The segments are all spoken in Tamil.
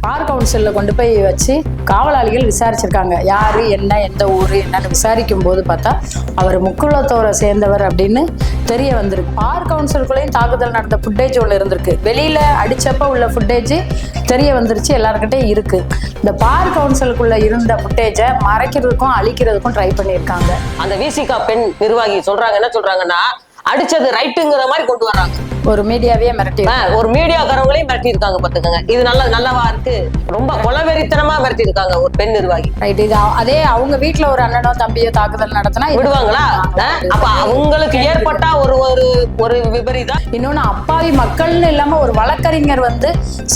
பார் கவுன்சில்ல கொண்டு போய் வச்சு காவலாளிகள் விசாரிச்சிருக்காங்க. யாரு என்ன எந்த ஊரு என்னன்னு விசாரிக்கும் போது பார்த்தா அவர் முக்குளத்தோரை சேர்ந்தவர் அப்படின்னு தெரிய வந்திருக்கு. பார் கவுன்சிலுக்குள்ளேயும் தாக்குதல் நடந்த ஃபுட்டேஜ் ஒன்று இருந்திருக்கு. வெளியில அடிச்சப்ப உள்ள ஃபுட்டேஜ் தெரிய வந்துருச்சு, எல்லாருக்கிட்டையும் இருக்கு. இந்த பார் கவுன்சிலுக்குள்ள இருந்த ஃபுட்டேஜை மறைக்கிறதுக்கும் அழிக்கிறதுக்கும் ட்ரை பண்ணியிருக்காங்க. அந்த விசிகா பெண் நிர்வாகி சொல்றாங்க, என்ன சொல்றாங்கன்னா அடிச்சது ரைட்டுங்கிற மாதிரி கொண்டு வர்றாங்க. ஒரு மீடியாவே மிரட்டி, ஒரு மீடியாக்காரங்களையும் மிரட்டி இருக்காங்க பாத்துக்கோங்க. இது நல்லவா இருக்கு, ரொம்ப கொலவெறித்தனமா மிரட்டி இருக்காங்க ஒரு பெண் நிர்வாகி. ரைட். இது அதே அவங்க வீட்டுல ஒரு அண்ணனோ தம்பியோ தாக்குதல் நடத்தினா விடுவாங்களா? அப்ப அவங்களுக்கு ஏற்பட்டா ஒரு ஒரு ஒரு விபரீதம். இன்னொன்னு, அப்பாவி மக்கள்னு இல்லாம ஒரு வழக்கறிஞர்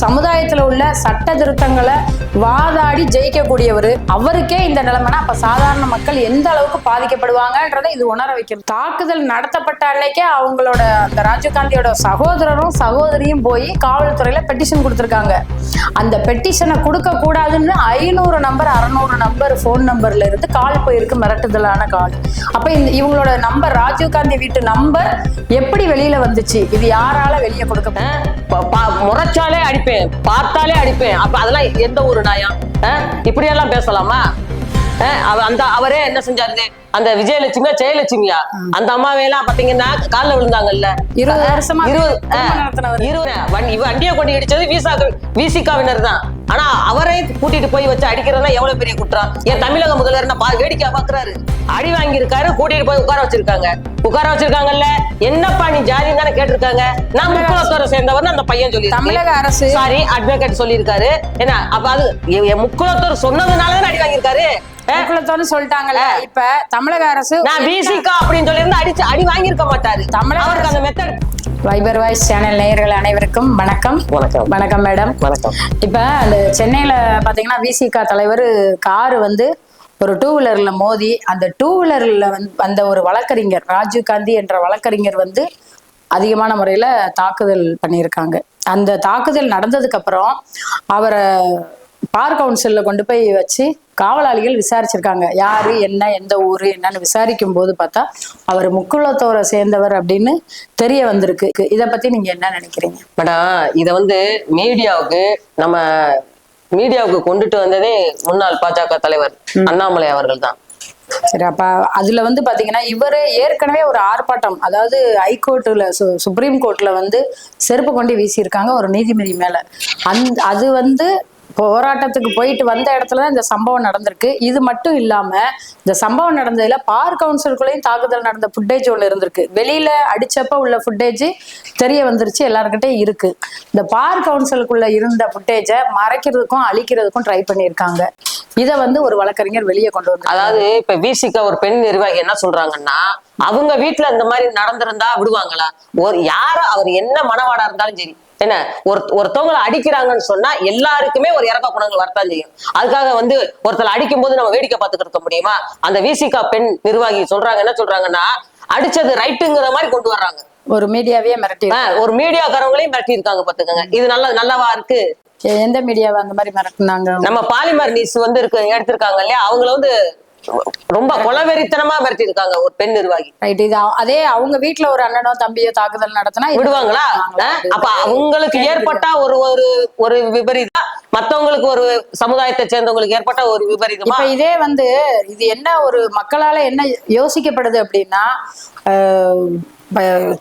சமுதாயத்துல உள்ள சட்ட திருத்தங்களை வாதாடி ஜெயிக்கக்கூடியவர். அவருக்கே இந்த நிலைமைனா அப்ப சாதாரண மக்கள் எந்த அளவுக்கு பாதிக்கப்படுவாங்கன்றதை இது உணர வைக்கிறது. தாக்குதல் நடத்தப்பட்ட அன்னைக்கே அவங்களோட அந்த ராஜீவ்காந்தியோட சகோதரரும் சகோதரியும் போய் காவல்துறையில பெட்டிஷன் கொடுத்திருக்காங்க. அந்த பெட்டிஷனை கொடுக்க கூடாதுன்னு 500 நம்பர் 600 நம்பர் போன் நம்பர்ல இருந்து கால் போயிருக்கு, மிரட்டுதலான கால். அப்ப இவங்களோட நம்பர், ராஜீவ்காந்தி வீட்டு நம்பர் எப்படி வெளியில வந்துச்சு? இது யாரால வெளியே கொடுக்க? முறைச்சாலே அடிப்பேன், பார்த்தாலே அடிப்பேன். அப்ப அதெல்லாம் எந்த ஒரு நியாயம்? இப்படியெல்லாம் பேசலாமா? அந்த அவரே என்ன செஞ்சாரு, அந்த விஜயலட்சுமியா ஜெயலட்சுமியா அந்த அம்மாவையெல்லாம் பாத்தீங்கன்னா காலில் விழுந்தாங்கல்ல. 20 வருஷமா வண்டியை கொண்டு இடிச்சது விசிகாவினர் தான். ஆனா அவரை கூட்டிட்டு போய் வச்சு அடிக்கிறதுனா எவ்வளவு பெரிய குற்றம். என் தமிழக முதல்வர் வேடிக்கை பாக்குறாரு, அடி வாங்கி இருக்காரு, கூட்டிட்டு போய் உட்கார வச்சிருக்காங்கல்ல. என்னப்பா நீ ஜாதி தானே கேட்டிருக்காங்க. நான் முக்குளத்தோரை சேர்ந்தவர் அந்த பையன் சொல்லி, தமிழக அரசு சாரி அட்வொகேட் சொல்லியிருக்காரு. என்ன அப்ப அது முக்குளத்தோர் சொன்னதுனாலதான் அடி வாங்கியிருக்காரு. சொல்லிட்டாங்கல்ல. இப்ப தமிழக அரசு நான் விசிகா அப்படின்னு சொல்லி இருந்து அடி வாங்கியிருக்க மாட்டாரு. தமிழக அந்த மெத்தட். வைபர் வாய்ஸ் சேனல் நேயர்கள் அனைவருக்கும் வணக்கம். வணக்கம் மேடம். வணக்கம். இப்ப அந்த சென்னையில பாத்தீங்கன்னா விசிகா தலைவர் காரு ஒரு 2 வீலர்ல மோதி, அந்த 2 வீலர்ல வந்த ஒரு வழக்கறிஞர், ராஜீவ்காந்தி என்ற வழக்கறிஞர் அதிகமான முறையில தாக்குதல் பண்ணியிருக்காங்க. அந்த தாக்குதல் நடந்ததுக்கு அப்புறம் அவரை பார் கவுன்சில்ல கொண்டு போய் வச்சு காவலாளிகள் விசாரிச்சிருக்காங்க. யாரு என்ன எந்த ஊரு என்னன்னு விசாரிக்கும் போது பார்த்தா அவர் முக்குளத்தோரை சேர்ந்தவர் அப்படின்னு தெரிய வந்திருக்கு. இத பத்தி நீங்க என்ன நினைக்கிறீங்க மேடம்? இத மீடியாவுக்கு கொண்டுட்டு வந்ததே முன்னாள் பாஜக தலைவர் அண்ணாமலை அவர்கள் தான். சரி, அப்ப அதுல பாத்தீங்கன்னா இவரு ஏற்கனவே ஒரு ஆர்ப்பாட்டம், அதாவது ஹைகோர்ட்ல சுப்ரீம் கோர்ட்ல செருப்பு கொண்டு வீசியிருக்காங்க ஒரு நீதிபதி மேல. அது போராட்டத்துக்கு போயிட்டு வந்த இடத்துலதான் இந்த சம்பவம் நடந்திருக்கு. இது மட்டும் இல்லாம இந்த சம்பவம் நடந்ததுல பார் கவுன்சிலுக்குள்ளேயும் தாக்குதல் நடந்த ஃபுட்டேஜ் ஒன்று இருந்திருக்கு. வெளியில அடிச்சப்ப உள்ள ஃபுட்டேஜ் தெரிய வந்துருச்சு, எல்லாருக்கிட்டையும் இருக்கு. இந்த பார் கவுன்சிலுக்குள்ள இருந்த ஃபுட்டேஜை மறைக்கிறதுக்கும் அழிக்கிறதுக்கும் ட்ரை பண்ணியிருக்காங்க. இதை ஒரு வழக்கறிஞர் வெளியே கொண்டு வந்து, அதாவது இப்ப விசிகா ஒரு பெண் நிர்வாகி என்ன சொல்றாங்கன்னா, அவங்க வீட்டுல இந்த மாதிரி நடந்திருந்தா விடுவாங்களா? அவர் என்ன மனவாடா இருந்தாலும் சரி, என்ன ஒருத்தவங்களை அடிக்கிறாங்கன்னு சொன்னா எல்லாருக்குமே ஒரு இறக்க குணங்கள் வரத்தான் செய்யும். அதுக்காக ஒருத்தர் அடிக்கும் போது நம்ம வேடிக்கை பார்த்துக்கிட்டு இருக்க முடியுமா? அந்த விசிகா பெண் நிர்வாகி சொல்றாங்க, என்ன சொல்றாங்கன்னா அடிச்சது ரைட்டுங்கிற மாதிரி கொண்டு வர்றாங்க. ஒரு மீடியாவே மிரட்டி, ஒரு மீடியாக்காரங்களையும் மிரட்டி இருக்காங்க பாத்துக்கோங்க. இது நல்லவா இருக்கு? எந்த மீடியாவை அந்த மாதிரி மிரட்டினாங்க? நம்ம பாலிமர் நியூஸ் எடுத்திருக்காங்க இல்லையா, அவங்கள ரொம்ப கொலவெறித்தனமா மிரட்டி இருக்காங்க ஒரு பெண் நிர்வாகி. ரைட். இது அதே அவங்க வீட்டுல ஒரு அண்ணனோ தம்பியோ தாக்குதல் நடத்தினா விடுவாங்களா? அப்ப அவங்களுக்கு ஏற்பட்டா ஒரு ஒரு ஒரு விபரீதம், மத்தவங்களுக்கு ஒரு சமுதாயத்தை சேர்ந்தவங்களுக்கு ஏற்பட்ட ஒரு விபரீதம். இப்ப இதே இது என்ன ஒரு மக்களால என்ன யோசிக்கப்படுது அப்படின்னா,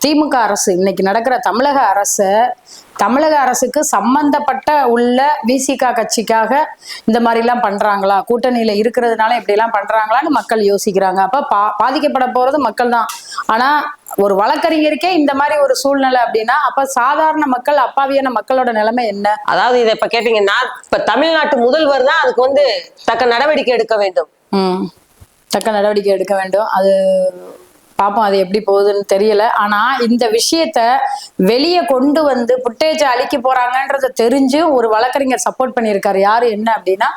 திமுக அரசு இன்னைக்கு நடக்கிற தமிழக அரசுக்கு சம்பந்தப்பட்ட உள்ள விசிகா கட்சிக்காக இந்த மாதிரி எல்லாம் பண்றாங்களா, கூட்டணியில இருக்கிறதுனால இப்படி எல்லாம் பண்றாங்களான்னு மக்கள் யோசிக்கிறாங்க. அப்ப பாதிக்கப்பட போறது மக்கள் தான். ஆனா ஒரு வழக்கறிஞருக்கே இந்த மாதிரி ஒரு சூழ்நிலை அப்படின்னா அப்ப சாதாரண மக்கள், அப்பாவியான மக்களோட நிலைமை என்ன? அதாவது இதை இப்ப கேட்டீங்கன்னா, இப்ப தமிழ்நாட்டு முதல்வர் தான் அதுக்கு தக்க நடவடிக்கை எடுக்க வேண்டும். தக்க நடவடிக்கை எடுக்க வேண்டும். அது பாப்போம், அது எப்படி போகுதுன்னு தெரியல. ஆனா இந்த விஷயத்த வெளியே கொண்டு புட்டேஜ் அழிக்க போறாங்கன்றத தெரிஞ்சு ஒரு வழக்கறிஞர் சப்போர்ட் பண்ணியிருக்காரு. யாரு என்ன அப்படின்னா,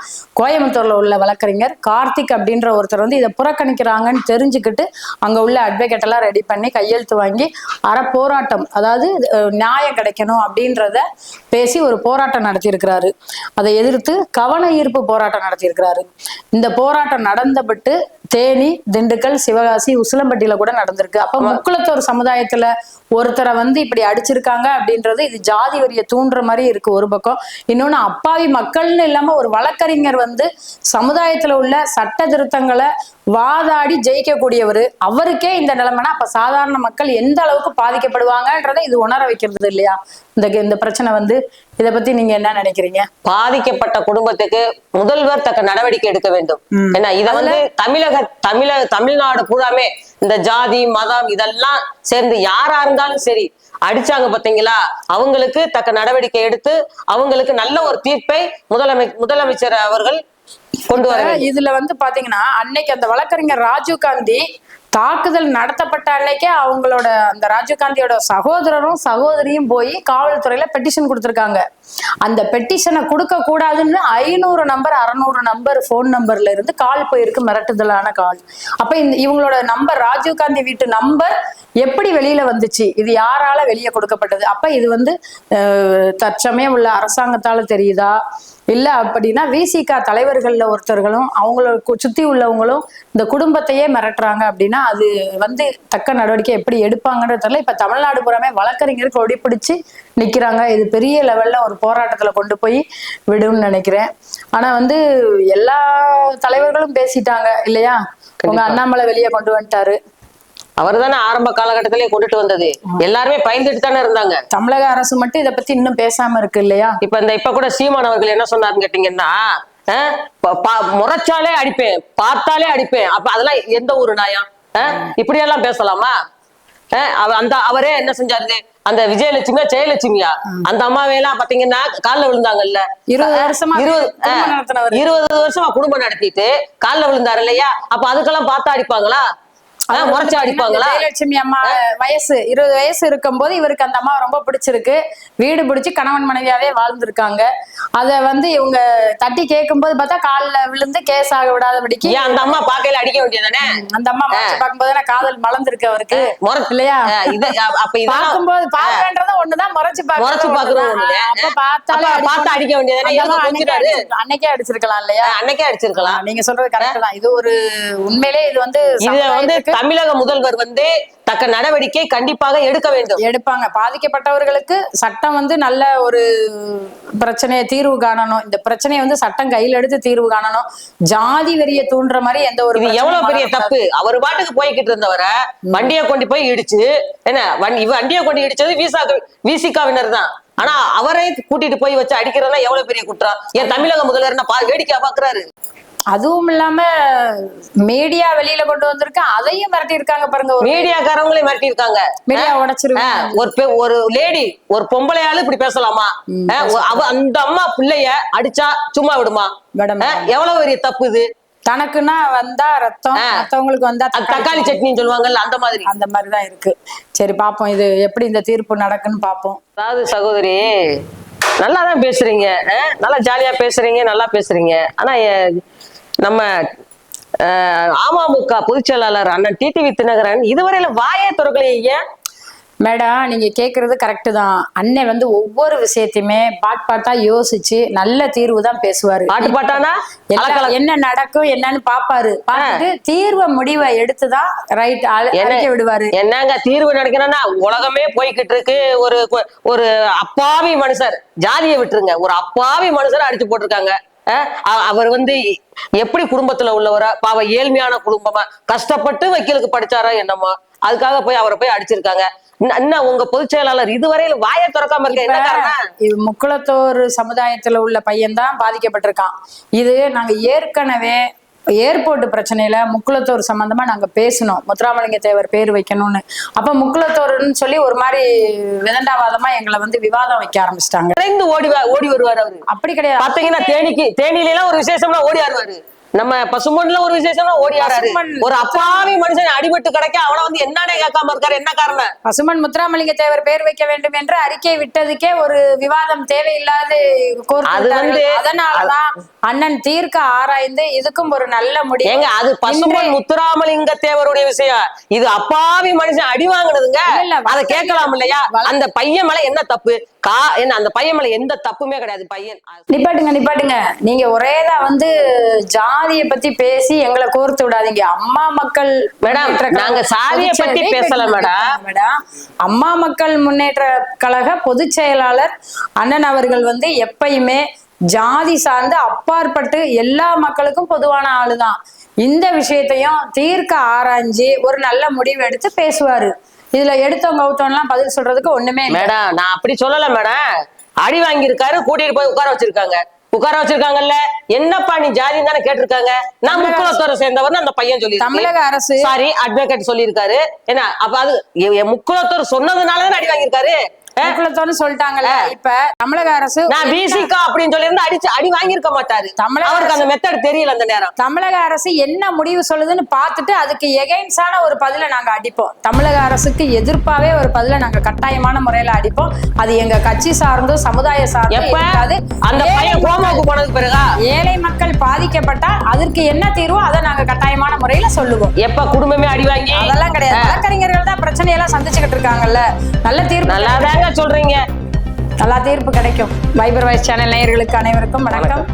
கோயம்புத்தூர்ல உள்ள வழக்கறிஞர் கார்த்திக் அப்படின்ற ஒருத்தர் இதை புறக்கணிக்கிறாங்கன்னு தெரிஞ்சுக்கிட்டு அங்க உள்ள அட்வொகேட் எல்லாம் ரெடி பண்ணி கையெழுத்து வாங்கி போராட்டம், அதாவது நியாயம் கிடைக்கணும் அப்படின்றத பேசி ஒரு போராட்டம் நடத்தியிருக்கிறாரு. அதை எதிர்த்து கவன ஈர்ப்பு போராட்டம் நடத்தியிருக்கிறாரு. இந்த போராட்டம் நடந்தபட்டு தேனி, திண்டுக்கல், சிவகாசி, உசிலம்பட்டியில கூட நடந்திருக்கு. அப்ப முக்குளத்தோர் சமுதாயத்துல ஒருத்தரை வந்து இப்படி அடிச்சிருக்காங்க அப்படின்றது இது ஜாதி வரிய தூண்டுற மாதிரி இருக்கு ஒரு பக்கம். இன்னொன்னு அப்பாவி மக்கள்னு இல்லாம ஒரு வழக்கறிஞர் வந்து சமுதாயத்துல உள்ள சட்ட திருத்தங்களை வாதாடி ஜெயிக்கக்கூடியவர், அவருக்கே இந்த நிலைமைனா அப்ப சாதாரண மக்கள் எந்த அளவுக்கு பாதிக்கப்படுவாங்கன்றதை இது உணர வைக்கிறது இல்லையா இந்த பிரச்சனை வந்து? இதை பத்தி நீங்க என்ன நினைக்கிறீங்க? பாதிக்கப்பட்ட குடும்பத்துக்கு முதல்வர் தக்க நடவடிக்கை எடுக்க வேண்டும். ஏன்னா இத வந்து தமிழ்நாடு பூராமே இந்த ஜாதி மதம் இதெல்லாம் சேர்ந்து யாரா இருந்தாலும் சரி அடிச்சாங்க பாத்தீங்களா, அவங்களுக்கு தக்க நடவடிக்கை எடுத்து அவங்களுக்கு நல்ல ஒரு தீர்ப்பை முதலமைச்சர் அவர்கள் கொண்டு வர. இதுல வந்து பாத்தீங்கன்னா அன்னைக்கு அந்த வழக்கறிஞர் ராஜீவ் காந்தி தாக்குதல் நடத்தப்பட்ட அன்னைக்கே அவங்களோட அந்த ராஜீவ்காந்தியோட சகோதரரும் சகோதரியும் போய் காவல்துறையில பெட்டிஷன் கொடுத்திருக்காங்க. அந்த பெட்டிஷனை கொடுக்க கூடாதுன்னு 500 நம்பர் 600 நம்பர் போன் நம்பர்ல இருந்து கால் போயிருக்கு, மிரட்டுதலான கால். அப்ப இவங்களோட நம்பர், ராஜீவ்காந்தி வீட்டு நம்பர் எப்படி வெளியில வந்துச்சு? இது யாரால வெளியே கொடுக்கப்பட்டது? அப்ப இது வந்து தற்சமயம் உள்ள அரசாங்கத்தால தெரியுதா, இல்ல அப்படின்னா விசிக தலைவர்கள்ல ஒருத்தர்களும் அவங்கள சுத்தி உள்ளவங்களும் இந்த குடும்பத்தையே மிரட்டுறாங்க அப்படின்னா அது வந்து தக்க நடவடிக்கை எப்படி எடுப்பாங்கன்றது தெரியல. இப்ப தமிழ்நாடு புறமே வழக்கறிஞர் கொடி பிடிச்சு நிக்கிறாங்க. இது பெரிய லெவல்ல ஒரு போராட்டத்துல கொண்டு போய் விடும்னு நினைக்கிறேன். ஆனா வந்து எல்லா தலைவர்களும் பேசிட்டாங்க இல்லையா? உங்க அண்ணாமலை வெளியே கொண்டு வந்துட்டாரு. அவர் தானே ஆரம்ப காலகட்டத்திலேயே கொண்டுட்டு வந்தது. எல்லாருமே பயந்துட்டு தானே இருந்தாங்க. தமிழக அரசு மட்டும் இதை பத்தி இன்னும் பேசாம இருக்கு இல்லையா? இப்ப கூட சீமான் அவர்கள் என்ன சொன்னாருன்னு கேட்டீங்கன்னா, முறைச்சாலே அடிப்பேன், பார்த்தாலே அடிப்பேன். அப்ப அதெல்லாம் எந்த ஒரு நியாயம்? இப்படி எல்லாம் பேசலாமா? அவரே என்ன செஞ்சாரு, அந்த விஜயலட்சுமியா ஜெயலட்சுமியா அந்த அம்மாவையெல்லாம் பாத்தீங்கன்னா காலில் விழுந்தாங்கல்ல. 20 வருஷமா குடும்பம் நடத்திட்டு காலில் விழுந்தாரு இல்லையா? அப்ப அதுக்கெல்லாம் பார்த்தா அடிப்பாங்களா? முறைச்சா அடிப்பாங்களா? ஜெயலட்சுமி அம்மா வயசு 20 வயசு இருக்கும் போது இவருக்கு அந்த அம்மா ரொம்ப பிடிச்சிருக்கு, வீடு பிடிச்சி கணவன் மனைவியாவே வாழ்ந்திருக்காங்க. அத வந்து இவங்க தட்டி கேட்கும் போது பார்த்தா காலில் விழுந்து கேஸ் ஆக விடாதபடிக்கு அந்த அம்மா பாக்கையில அடிக்க வேண்டியதானே? அந்த அம்மா பார்க்கும்போது காதல் மலர்ந்திருக்கு அவருக்கு இல்லையா? பார்க்கும்போது பார்க்கன்றத ஒண்ணுதான், முறைச்சு பாக்குறோம். பார்த்தா அடிக்க வேண்டியதானே? அன்னைக்கே அடிச்சிருக்கலாம் இல்லையா? அன்னைக்கே அடிச்சிருக்கலாம். நீங்க சொல்றது கரெக்ட் தான். இது ஒரு உண்மையிலே இது வந்து தமிழக முதல்வர் வந்து தக்க நடவடிக்கை கண்டிப்பாக எடுக்க வேண்டும். எடுப்பாங்க. பாதிக்கப்பட்டவர்களுக்கு சட்டம் வந்து நல்ல ஒரு பிரச்சனையை தீர்வு காணணும். இந்த பிரச்சனையை வந்து சட்டம் கையில் எடுத்து தீர்வு காணணும். ஜாதி வெறிய தூண்டுற மாதிரி எந்த ஒரு, எவ்வளவு பெரிய தப்பு. அவர் பாட்டுக்கு போய்கிட்டு இருந்தவரை வண்டியை கொண்டு போய் இடிச்சு, என்ன வண்டியை கொண்டு இடிச்சது விசிகாவினர் தான். ஆனா அவரை கூட்டிட்டு போய் வச்சு அடிக்கிறதா எவ்வளவு பெரிய குற்றம். என் தமிழக முதல்வர் வேடிக்கை பாக்குறாரு. அதுவும் இல்லாம மீடியா வெளியில கொண்டு வந்திருக்க, அதையும் மிரட்டி இருக்காங்க பாருங்க. மீடியாக்காரங்களையும் மிரட்டி இருக்காங்க. மீடியா உடைச்சிருக்காங்க. ஒரு லேடி, ஒரு பொம்பளையாலும் இப்படி பேசலாமா? அந்த அம்மா பிள்ளைய அடிச்சா சும்மா விடுமா? எவ்வளவு பெரிய தப்பு இது. தனக்குன்னா வந்தா ரத்தம், மத்தவங்களுக்கு வந்தா தக்காளி சட்னின்னு சொல்லுவாங்கல்ல, அந்த மாதிரிதான் இருக்கு. சரி பாப்போம் இது எப்படி இந்த தீர்ப்பு நடக்குன்னு பாப்போம். அதாவது சகோதரி நல்லாதான் பேசுறீங்க, நல்லா ஜாலியா பேசுறீங்க, நல்லா பேசுறீங்க. ஆனா நம்ம அமமுக பொதுச் செயலாளர் அண்ணன் டிடிவி தினகரன் இதுவரையில வாயே திறக்கலையே. மேடம் நீங்க கேக்குறது கரெக்ட் தான். அண்ணன் வந்து ஒவ்வொரு விஷயத்தையுமே பாட்டா யோசிச்சு நல்ல தீர்வு தான் பேசுவாரு. பாட்டானா என்ன நடக்கும் என்னன்னு பாப்பாரு. பார்த்துட்டு தீர்வு முடிவை எடுத்துதான் ரைட் விடுவாரு. என்னங்க தீர்வு நடக்கணும்னா உலகமே போய்கிட்டு இருக்கு. ஒரு அப்பாவி மனுஷர், ஜாதியை விட்டுருங்க, ஒரு அப்பாவி மனுஷரை அடிச்சு போட்டிருக்காங்க. அவர் வந்து எப்படி குடும்பத்துல உள்ளவரா, பாவ ஏழ்மையான குடும்பமா கஷ்டப்பட்டு வக்கீலுக்கு படிச்சாரா என்னமோ, அதுக்காக போய் அவரை போய் அடிச்சிருக்காங்க. என்ன உங்க பொதுச் செயலாளர் இதுவரையில வாயை திறக்காம இருக்க என்ன காரணம்? இது முக்குளத்தோர் சமுதாயத்துல உள்ள பையன் தான் பாதிக்கப்பட்டிருக்கான். இது நாங்க ஏற்கனவே ஏர்போர்ட் பிரச்சனையில முக்குளத்தோர் சம்பந்தமா நாங்க பேசணும், முத்துராமலிங்க தேவர் பேர் வைக்கணும்னு. அப்ப முக்குளத்தோர்னு சொல்லி ஒரு மாதிரி விதண்டாவாதமா எங்களை வந்து விவாதம் வைக்க ஆரம்பிச்சிட்டாங்க. ஓடி வருவாரு அவரு. அப்படி கிடையாது. பாத்தீங்கன்னா தேனியில எல்லாம் ஒரு விசேஷம்னா ஓடி ஆடுவாரு. நம்ம பசுமன்ல ஒரு விசேஷம்னா ஓடி ஆறாரு. ஒரு அப்பாவி மனுஷன் அடிபட்டு கிடைக்க அவனை வந்து என்னன்னே கேட்காம இருக்காரு. என்ன காரணம்? பசுமன் முத்துராமலிங்க தேவர் பேர் வைக்க வேண்டும் என்று அறிக்கை விட்டதுக்கே ஒரு விவாதம் தேவையில்லாத அதனாலதான் அண்ணன் தீர்க்க ஆராய்ந்து இதுக்கும் ஒரு நல்ல முடிவு. ஏங்க அது பசுமன் முத்துராமலிங்க தேவருடைய விஷயம். இது அப்பாவி மனுஷன் அடி வாங்கினதுங்க. அதை கேட்கலாம் இல்லையா? அந்த பையன் மேல என்ன தப்பு? என்ன அந்த பையன் மேல எந்த தப்புமே கிடையாது. பையன் நிப்பாட்டுங்க. நீங்க ஒரேதான் வந்து ஜாதியை பத்தி பேசி எங்களை கோர்த்து விடாதீங்க. அம்மா மக்கள் மேடம், நாங்க சாதியை பத்தி பேசல மேடம். அம்மா மக்கள் முன்னேற்ற கழக பொதுச் செயலாளர் அண்ணன் அவர்கள் வந்து எப்பயுமே ஜாதி சார்ந்து அப்பாற்பட்டு எல்லா மக்களுக்கும் பொதுவான ஆளுதான். இந்த விஷயத்தையும் தீர்க்க ஆராய்ஞ்சு ஒரு நல்ல முடிவு எடுத்து பேசுவாரு. இதுல எடுத்தவங்க அவுத்தவங்கலாம் பதில் சொல்றதுக்கு ஒண்ணுமே இல்லை. மேடம், நான் அப்படி சொல்லல மேடம். அடி வாங்கியிருக்காரு, கூட்டிட்டு போய் உட்கார வச்சிருக்காங்கல்ல. என்னப்பா நீ ஜாதி தானே கேட்டிருக்காங்க. நான் முக்குளத்தோரை சேர்ந்தவர் அந்த பையன் சொல்லி தமிழக அரசு சாரி அட்வொகேட் சொல்லியிருக்காரு. என்ன அப்ப அது முக்குளத்தோர் சொன்னதுனாலதான் அடி வாங்கியிருக்காரு. சொல்லிட்டாங்கல்ல. இப்ப தமிழக அரசு நான் பிசிகா அப்படின்னு சொல்லி இருந்து அடி வாங்கியிருக்க மாட்டாரு. அவருக்கு அந்த மெத்தட் தெரியல அந்த நேரம். தமிழக அரசு என்ன முடிவு சொல்லுதுன்னு பார்த்துட்டு அதுக்கு எகைன்ஸ்டான ஒரு பதில நாங்க அடிப்போம். தமிழக அரசுக்கு எதிர்ப்பாவே ஒரு பதில நாங்க கட்டாயமான முறையில அடிப்போம். அது எங்க கட்சி சார்ந்தோ சமுதாய சார்ந்தோ அந்த பையன் கோமாவுக்கு போனதுக்கு பிறகா ஏழை மக்கள் பாதிக்கப்பட்டால் அதற்கு என்ன தீர்வோ அதை நாங்க கட்டாயமான முறையில சொல்லுவோம். எப்ப குடும்பமே அடி வாங்கி அதெல்லாம் கிடையாது. வழக்கறிஞர்கள் தான் பிரச்சனையெல்லாம் சந்திச்சுக்கிட்டு இருக்காங்கல்ல. நல்ல தீர்ப்பு நல்லாதாங்க சொல்றீங்க. நல்லா தீர்ப்பு கிடைக்கும். வைபர் வாய்ஸ் சேனல் நேயர்களுக்கு அனைவருக்கும் வணக்கம்.